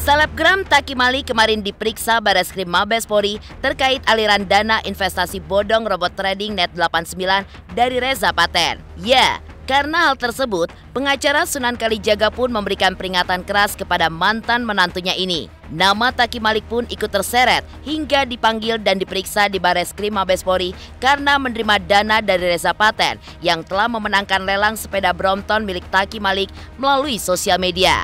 Selebgram Taki Malik kemarin diperiksa Bareskrim Mabes Polri terkait aliran dana investasi bodong robot trading Net89 dari Reza Paten. Ya, karena hal tersebut, pengacara Sunan Kalijaga pun memberikan peringatan keras kepada mantan menantunya ini. Nama Taki Malik pun ikut terseret hingga dipanggil dan diperiksa di Bareskrim Mabes Polri karena menerima dana dari Reza Paten yang telah memenangkan lelang sepeda Brompton milik Taki Malik melalui sosial media.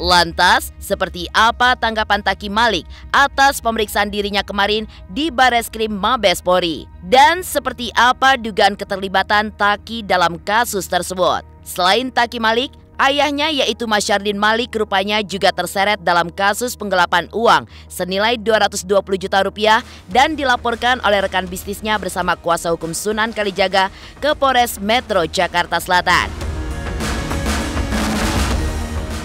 Lantas, seperti apa tanggapan Taki Malik atas pemeriksaan dirinya kemarin di Bareskrim Mabes Polri? Dan seperti apa dugaan keterlibatan Taki dalam kasus tersebut? Selain Taki Malik, ayahnya yaitu Masyardin Malik rupanya juga terseret dalam kasus penggelapan uang senilai 220 juta rupiah dan dilaporkan oleh rekan bisnisnya bersama kuasa hukum Sunan Kalijaga ke Polres Metro Jakarta Selatan.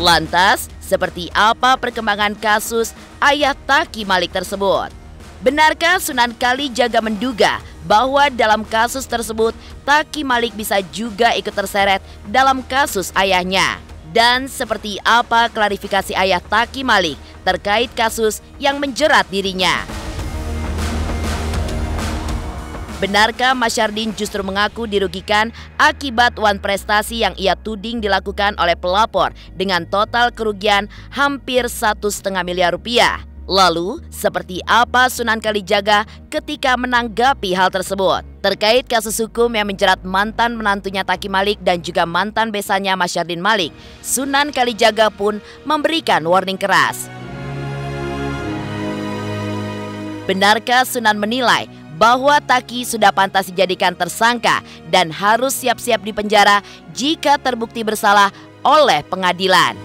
Lantas, seperti apa perkembangan kasus ayah Taki Malik tersebut? Benarkah Sunan Kalijaga menduga bahwa dalam kasus tersebut Taki Malik bisa juga ikut terseret dalam kasus ayahnya? Dan seperti apa klarifikasi ayah Taki Malik terkait kasus yang menjerat dirinya? Benarkah Masyardin justru mengaku dirugikan akibat wan prestasi yang ia tuding dilakukan oleh pelapor dengan total kerugian hampir 1,5 miliar rupiah? Lalu, seperti apa Sunan Kalijaga ketika menanggapi hal tersebut? Terkait kasus hukum yang menjerat mantan menantunya Taki Malik dan juga mantan besannya Masyardin Malik, Sunan Kalijaga pun memberikan warning keras. Benarkah Sunan menilai bahwa Taki sudah pantas dijadikan tersangka dan harus siap-siap dipenjara jika terbukti bersalah oleh pengadilan?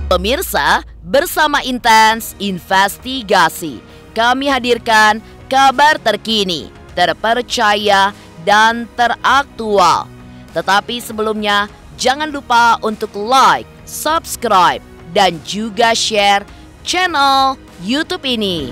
Pemirsa, bersama Intens Investigasi, kami hadirkan kabar terkini, terpercaya, dan teraktual. Tetapi sebelumnya, jangan lupa untuk like, subscribe, dan juga share channel YouTube ini.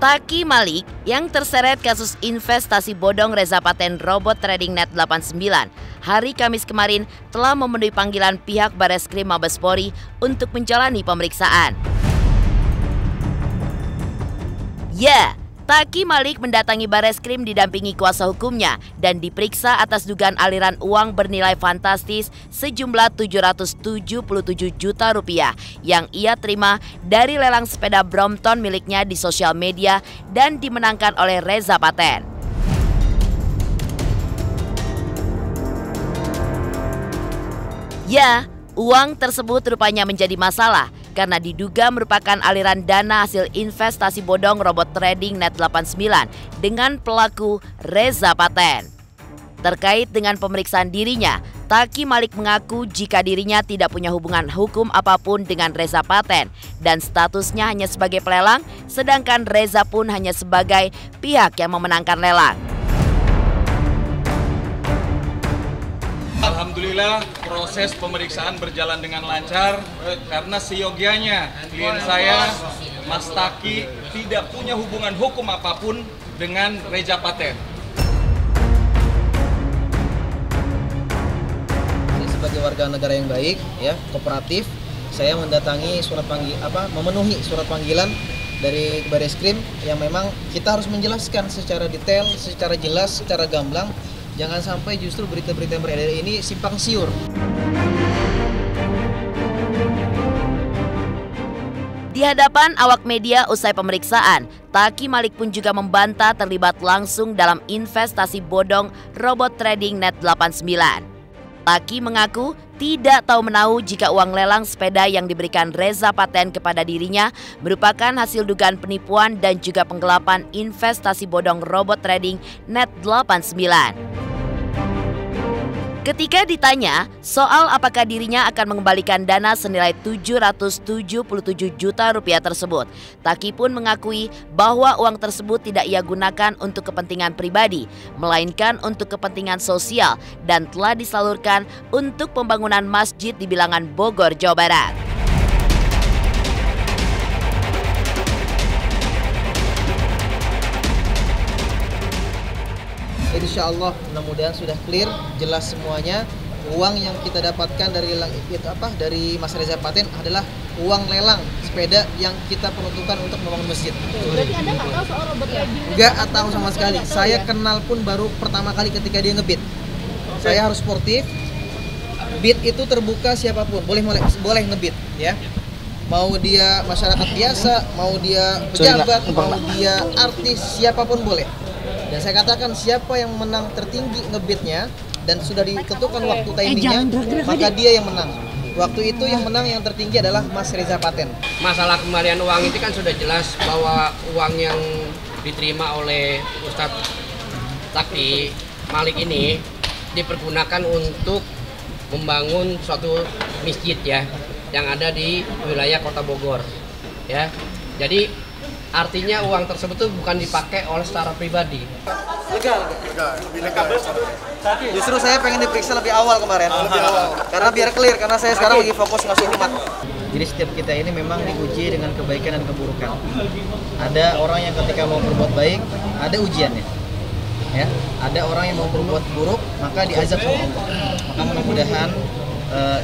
Taki Malik yang terseret kasus investasi bodong Reza Paten robot trading Net89 hari Kamis kemarin telah memenuhi panggilan pihak Bareskrim Mabes Polri untuk menjalani pemeriksaan. Ya, Taki Malik mendatangi Bareskrim didampingi kuasa hukumnya dan diperiksa atas dugaan aliran uang bernilai fantastis sejumlah 777 juta rupiah yang ia terima dari lelang sepeda Brompton miliknya di sosial media dan dimenangkan oleh Reza Paten. Ya, uang tersebut rupanya menjadi masalah karena diduga merupakan aliran dana hasil investasi bodong robot trading Net89 dengan pelaku Reza Paten. Terkait dengan pemeriksaan dirinya, Taki Malik mengaku jika dirinya tidak punya hubungan hukum apapun dengan Reza Paten dan statusnya hanya sebagai pelelang, sedangkan Reza pun hanya sebagai pihak yang memenangkan lelang. Alhamdulillah proses pemeriksaan berjalan dengan lancar karena seyogianya klien saya, Mas Taki, tidak punya hubungan hukum apapun dengan Reza Paten. Sebagai warga negara yang baik, ya, kooperatif, saya mendatangi memenuhi surat panggilan dari Bareskrim yang memang kita harus menjelaskan secara detail, secara jelas, secara gamblang. Jangan sampai justru berita-berita yang beredar ini simpang siur. Di hadapan awak media usai pemeriksaan, Taki Malik pun juga membantah terlibat langsung dalam investasi bodong robot trading Net89. Taki mengaku tidak tahu menahu jika uang lelang sepeda yang diberikan Reza Paten kepada dirinya merupakan hasil dugaan penipuan dan juga penggelapan investasi bodong robot trading Net89. Ketika ditanya soal apakah dirinya akan mengembalikan dana senilai 777 juta rupiah tersebut, Taki pun mengakui bahwa uang tersebut tidak ia gunakan untuk kepentingan pribadi, melainkan untuk kepentingan sosial dan telah disalurkan untuk pembangunan masjid di Bilangan, Bogor, Jawa Barat. Insya Allah mudah-mudahan sudah clear, jelas semuanya. Uang yang kita dapatkan dari Mas Reza Paten adalah uang lelang sepeda yang kita peruntukkan untuk membangun masjid. Berarti Anda nggak tahu soal robot trading? Nggak tahu sama sekali. Saya kenal pun baru pertama kali ketika dia ngebit. Saya harus sportif. Bid itu terbuka siapapun, boleh ngebit ya. Mau dia masyarakat biasa, mau dia pejabat, mau dia artis, siapapun boleh. Dan saya katakan siapa yang menang tertinggi ngebitnya dan sudah ditentukan waktu timingnya, maka dia yang menang. Waktu itu yang menang yang tertinggi adalah Mas Reza Paten. Masalah kembalian uang itu kan sudah jelas bahwa uang yang diterima oleh Ustadz Taki Malik ini dipergunakan untuk membangun suatu masjid ya yang ada di wilayah Kota Bogor ya. Jadi artinya uang tersebut tuh bukan dipakai oleh secara pribadi. Justru saya pengen diperiksa lebih awal kemarin. Karena biar clear, karena saya sekarang lagi fokus ngasih umat. Jadi setiap kita ini memang diuji dengan kebaikan dan keburukan. Ada orang yang ketika mau berbuat baik, ada ujiannya. Ya, ada orang yang mau berbuat buruk, maka diazab sama Allah. Maka mudah-mudahan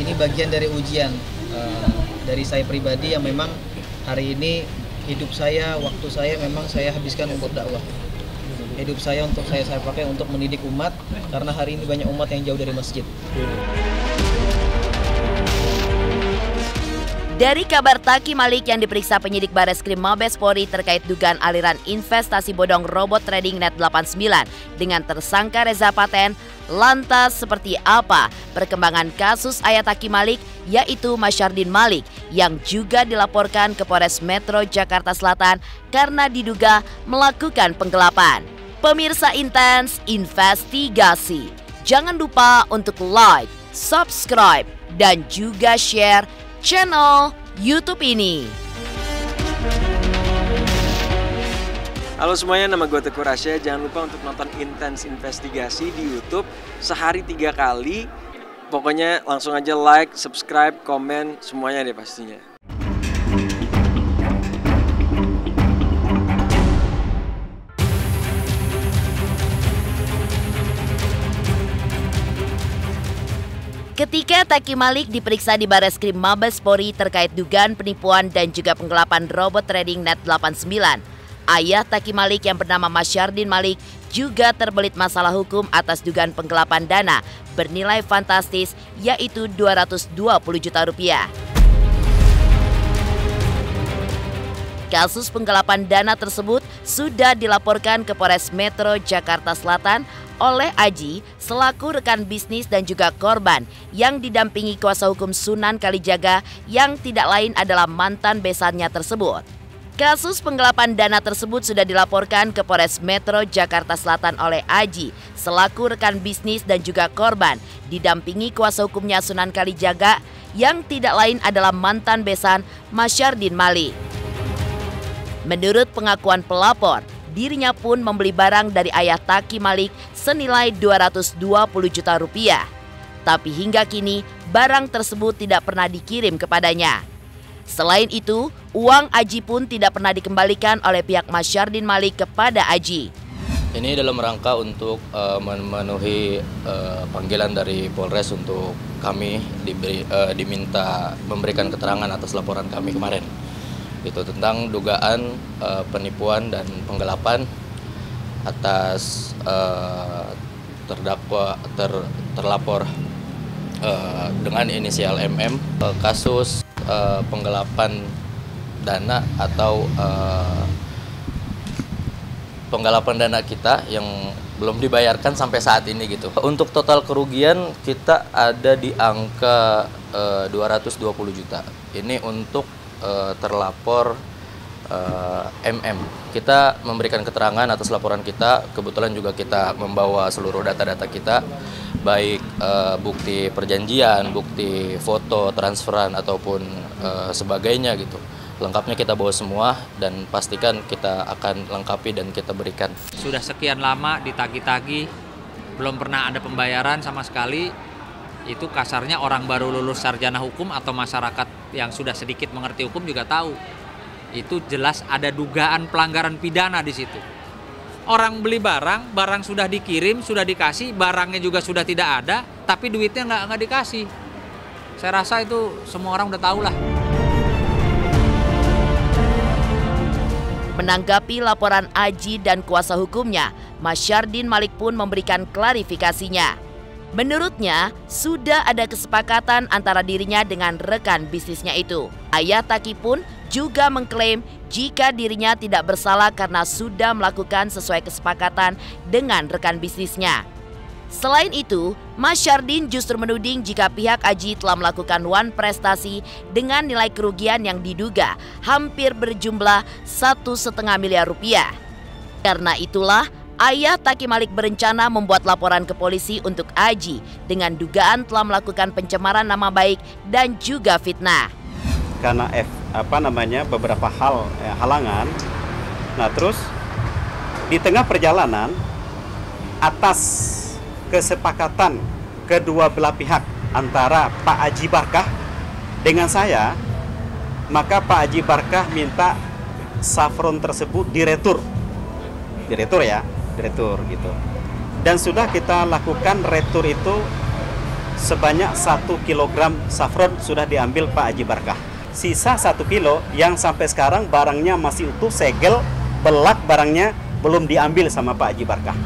ini bagian dari ujian dari saya pribadi yang memang hari ini hidup saya, waktu saya memang saya habiskan untuk dakwah. Hidup saya untuk saya pakai untuk mendidik umat, karena hari ini banyak umat yang jauh dari masjid. Dari kabar Taki Malik yang diperiksa penyidik Bareskrim Mabes Polri terkait dugaan aliran investasi bodong robot trading Net89 dengan tersangka Reza Paten, lantas seperti apa perkembangan kasus ayah Taki Malik, yaitu Masyardin Malik, yang juga dilaporkan ke Polres Metro Jakarta Selatan karena diduga melakukan penggelapan. Pemirsa Intens Investigasi, jangan lupa untuk like, subscribe, dan juga share channel YouTube ini. Halo semuanya, nama gue Teguh Rasya. Jangan lupa untuk nonton Intens Investigasi di YouTube sehari 3 kali. Pokoknya langsung aja like, subscribe, komen, semuanya deh pastinya. Ketika Taki Malik diperiksa di Bareskrim Mabes Polri terkait dugaan penipuan dan juga penggelapan robot trading Net89, ayah Taki Malik yang bernama Masyardin Malik juga terbelit masalah hukum atas dugaan penggelapan dana bernilai fantastis, yaitu 220 juta rupiah. Kasus penggelapan dana tersebut sudah dilaporkan ke Polres Metro Jakarta Selatan oleh Aji selaku rekan bisnis dan juga korban yang didampingi kuasa hukum Sunan Kalijaga yang tidak lain adalah mantan besannya tersebut. Kasus penggelapan dana tersebut sudah dilaporkan ke Polres Metro Jakarta Selatan oleh Aji selaku rekan bisnis dan juga korban didampingi kuasa hukumnya Sunan Kalijaga yang tidak lain adalah mantan besan Masyardin Malik. Menurut pengakuan pelapor, dirinya pun membeli barang dari ayah Taki Malik senilai 220 juta rupiah. Tapi hingga kini barang tersebut tidak pernah dikirim kepadanya. Selain itu, uang Aji pun tidak pernah dikembalikan oleh pihak Masyardin Malik kepada Aji. Ini dalam rangka untuk memenuhi panggilan dari Polres untuk kami diminta memberikan keterangan atas laporan kami kemarin. Itu tentang dugaan penipuan dan penggelapan atas terlapor dengan inisial MM, kasus penggelapan dana atau penggelapan dana kita yang belum dibayarkan sampai saat ini gitu. Untuk total kerugian kita ada di angka 220 juta. Ini untuk terlapor MM. Kita memberikan keterangan atas laporan kita. Kebetulan juga kita membawa seluruh data-data kita baik bukti perjanjian, bukti foto, transferan ataupun sebagainya gitu. Lengkapnya kita bawa semua dan pastikan kita akan lengkapi dan kita berikan. Sudah sekian lama ditagi-tagi, belum pernah ada pembayaran sama sekali. Itu kasarnya orang baru lulus sarjana hukum atau masyarakat yang sudah sedikit mengerti hukum juga tahu. Itu jelas ada dugaan pelanggaran pidana di situ. Orang beli barang, barang sudah dikirim, sudah dikasih, barangnya juga sudah tidak ada, tapi duitnya nggak dikasih. Saya rasa itu semua orang udah tahu lah. Menanggapi laporan Aji dan kuasa hukumnya, Masyardin Malik pun memberikan klarifikasinya. Menurutnya, sudah ada kesepakatan antara dirinya dengan rekan bisnisnya itu. Ayah Taki pun juga mengklaim jika dirinya tidak bersalah karena sudah melakukan sesuai kesepakatan dengan rekan bisnisnya. Selain itu, Masyardin justru menuding jika pihak Aji telah melakukan wan prestasi dengan nilai kerugian yang diduga hampir berjumlah 1,5 miliar rupiah. Karena itulah, ayah Taki Malik berencana membuat laporan ke polisi untuk Aji dengan dugaan telah melakukan pencemaran nama baik dan juga fitnah. Karena beberapa halangan. Nah, terus di tengah perjalanan atas kesepakatan kedua belah pihak antara Pak Aji Barkah dengan saya, maka Pak Aji Barkah minta saffron tersebut diretur gitu. Dan sudah kita lakukan retur itu sebanyak 1 kilogram saffron sudah diambil Pak Aji Barkah. Sisa 1 kilo yang sampai sekarang barangnya masih utuh, segel, belak barangnya belum diambil sama Pak Aji Barkah.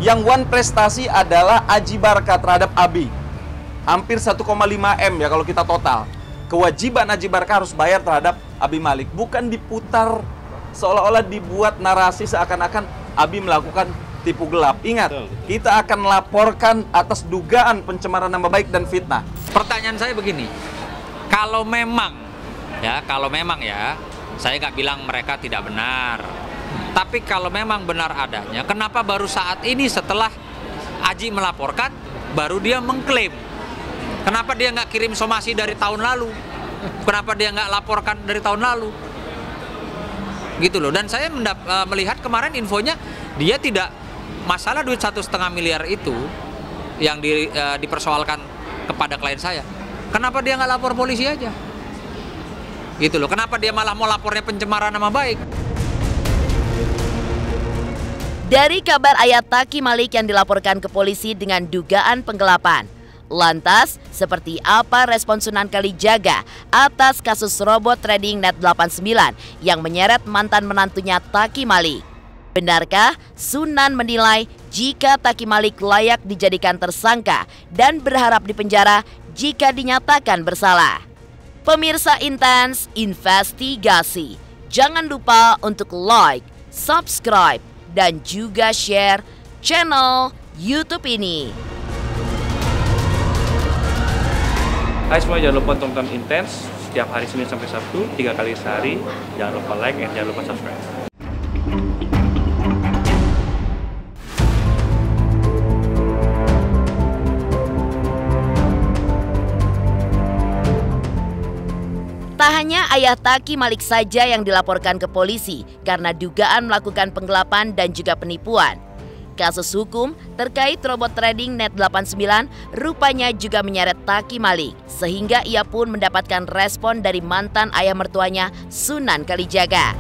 Yang wan prestasi adalah Aji Barkah terhadap Abi. Hampir 1,5 M ya kalau kita total. Kewajiban Aji Barkah harus bayar terhadap Abi Malik. Bukan diputar seolah-olah dibuat narasi seakan-akan Abi melakukan tipu gelap. Ingat, kita akan laporkan atas dugaan pencemaran nama baik dan fitnah. Pertanyaan saya begini, kalau memang ya, saya nggak bilang mereka tidak benar. Tapi kalau memang benar adanya, kenapa baru saat ini setelah Aji melaporkan, baru dia mengklaim? Kenapa dia nggak kirim somasi dari tahun lalu? Kenapa dia nggak laporkan dari tahun lalu? Gitu loh. Dan saya melihat kemarin infonya, dia tidak masalah duit 1,5 miliar itu yang dipersoalkan kepada klien saya. Kenapa dia nggak lapor polisi aja? Gitu loh. Kenapa dia malah mau lapornya pencemaran nama baik? Dari kabar ayah Taki Malik yang dilaporkan ke polisi dengan dugaan penggelapan. Lantas, seperti apa respon Sunan Kalijaga atas kasus robot trading Net89 yang menyeret mantan menantunya Taki Malik? Benarkah Sunan menilai jika Taki Malik layak dijadikan tersangka dan berharap dipenjara jika dinyatakan bersalah? Pemirsa Intens Investigasi, jangan lupa untuk like, subscribe, dan juga share channel YouTube ini. Hai semua, jangan lupa tonton Intens setiap hari Senin sampai Sabtu 3 kali sehari. Jangan lupa like dan jangan lupa subscribe. Tak hanya ayah Taki Malik saja yang dilaporkan ke polisi karena dugaan melakukan penggelapan dan juga penipuan. Kasus hukum terkait robot trading Net89 rupanya juga menyeret Taki Malik, sehingga ia pun mendapatkan respon dari mantan ayah mertuanya, Sunan Kalijaga.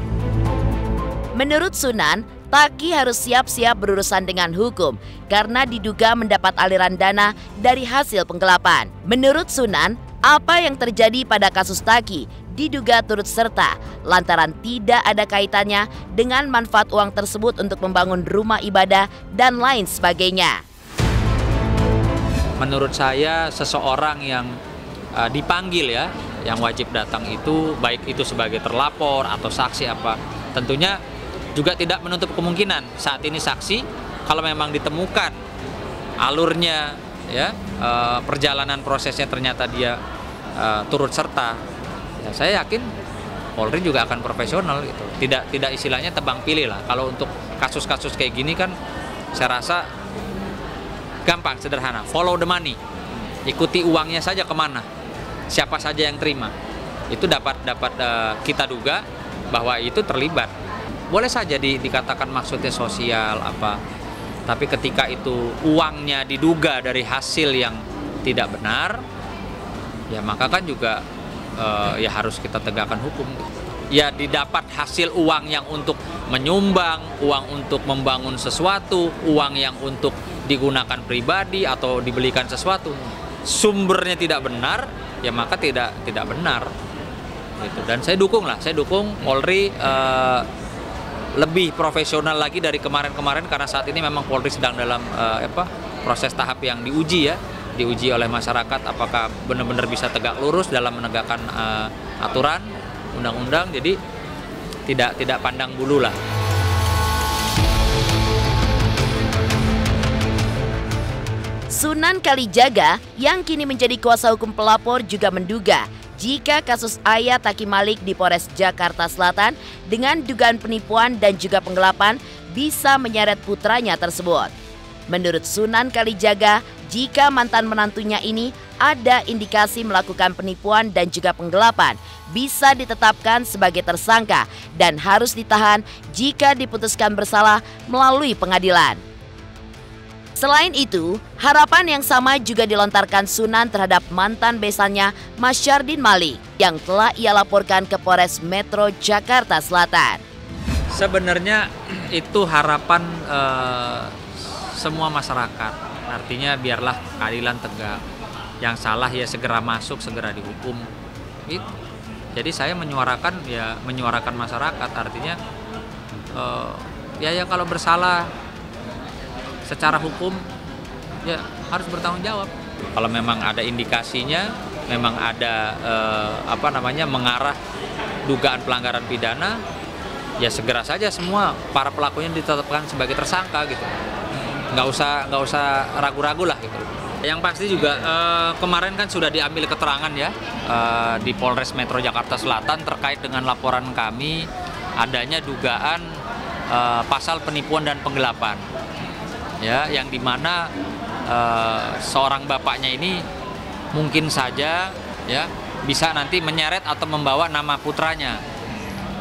Menurut Sunan, Taki harus siap-siap berurusan dengan hukum karena diduga mendapat aliran dana dari hasil penggelapan. Menurut Sunan, apa yang terjadi pada kasus Taki diduga turut serta lantaran tidak ada kaitannya dengan manfaat uang tersebut untuk membangun rumah ibadah dan lain sebagainya. Menurut saya seseorang yang dipanggil ya, yang wajib datang itu, baik itu sebagai terlapor atau saksi apa, tentunya juga tidak menutup kemungkinan saat ini saksi kalau memang ditemukan alurnya ya, perjalanan prosesnya ternyata dia turut serta, ya saya yakin Polri juga akan profesional gitu. Tidak istilahnya tebang pilih lah. Kalau untuk kasus-kasus kayak gini kan saya rasa Gampang, sederhana. Follow the money. Ikuti uangnya saja kemana. Siapa saja yang terima. Itu dapat kita duga bahwa itu terlibat. Boleh saja dikatakan maksudnya sosial apa. Tapi ketika itu uangnya diduga dari hasil yang tidak benar, ya maka kan juga ya harus kita tegakkan hukum. Ya didapat hasil uang yang untuk menyumbang, uang untuk membangun sesuatu, uang yang untuk digunakan pribadi atau dibelikan sesuatu, sumbernya tidak benar, ya maka tidak benar. Gitu. Dan saya dukung Polri lebih profesional lagi dari kemarin-kemarin, karena saat ini memang Polri sedang dalam proses tahap yang diuji oleh masyarakat apakah benar-benar bisa tegak lurus dalam menegakkan aturan undang-undang, jadi tidak pandang bulu lah. Sunan Kalijaga yang kini menjadi kuasa hukum pelapor juga menduga jika kasus Ayah Taki Malik di Polres Jakarta Selatan dengan dugaan penipuan dan juga penggelapan bisa menyeret putranya tersebut. Menurut Sunan Kalijaga, jika mantan menantunya ini ada indikasi melakukan penipuan dan juga penggelapan, bisa ditetapkan sebagai tersangka dan harus ditahan jika diputuskan bersalah melalui pengadilan. Selain itu, harapan yang sama juga dilontarkan Sunan terhadap mantan besannya Masyardin Malik yang telah ia laporkan ke Polres Metro Jakarta Selatan. Sebenarnya itu harapan semua masyarakat. Artinya biarlah keadilan tegak. Yang salah ya segera masuk, segera dihukum. Gitu. Jadi saya menyuarakan masyarakat. Artinya ya kalau bersalah secara hukum ya harus bertanggung jawab. Kalau memang ada indikasinya, memang ada mengarah dugaan pelanggaran pidana, ya segera saja semua para pelakunya ditetapkan sebagai tersangka gitu. Nggak usah ragu-ragu lah gitu. Yang pasti juga kemarin kan sudah diambil keterangan ya di Polres Metro Jakarta Selatan terkait dengan laporan kami adanya dugaan pasal penipuan dan penggelapan. Ya, yang dimana seorang bapaknya ini mungkin saja ya bisa nanti menyeret atau membawa nama putranya,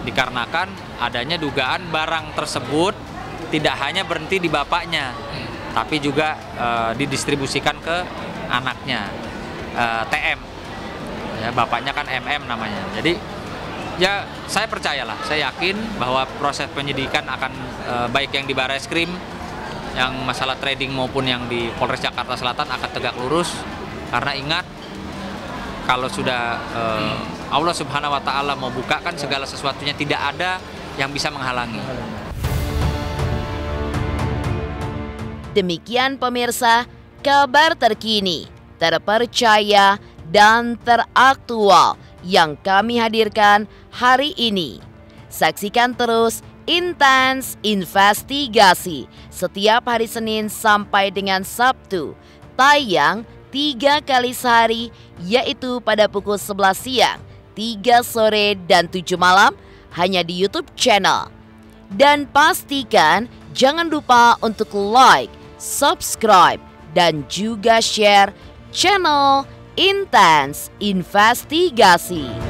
dikarenakan adanya dugaan barang tersebut tidak hanya berhenti di bapaknya, tapi juga didistribusikan ke anaknya, TM, ya bapaknya kan MM namanya. Jadi ya saya percayalah, saya yakin bahwa proses penyidikan akan baik yang di Barreskrim, yang masalah trading maupun yang di Polres Jakarta Selatan akan tegak lurus, karena ingat kalau sudah Allah Subhanahu wa Ta'ala mau bukakan segala sesuatunya, tidak ada yang bisa menghalangi. Demikian pemirsa, kabar terkini, terpercaya dan teraktual yang kami hadirkan hari ini. Saksikan terus Intens Investigasi setiap hari Senin sampai dengan Sabtu, tayang 3 kali sehari, yaitu pada pukul 11 siang, 3 sore, dan 7 malam, hanya di YouTube channel. Dan pastikan jangan lupa untuk like, subscribe, dan juga share channel Intens Investigasi.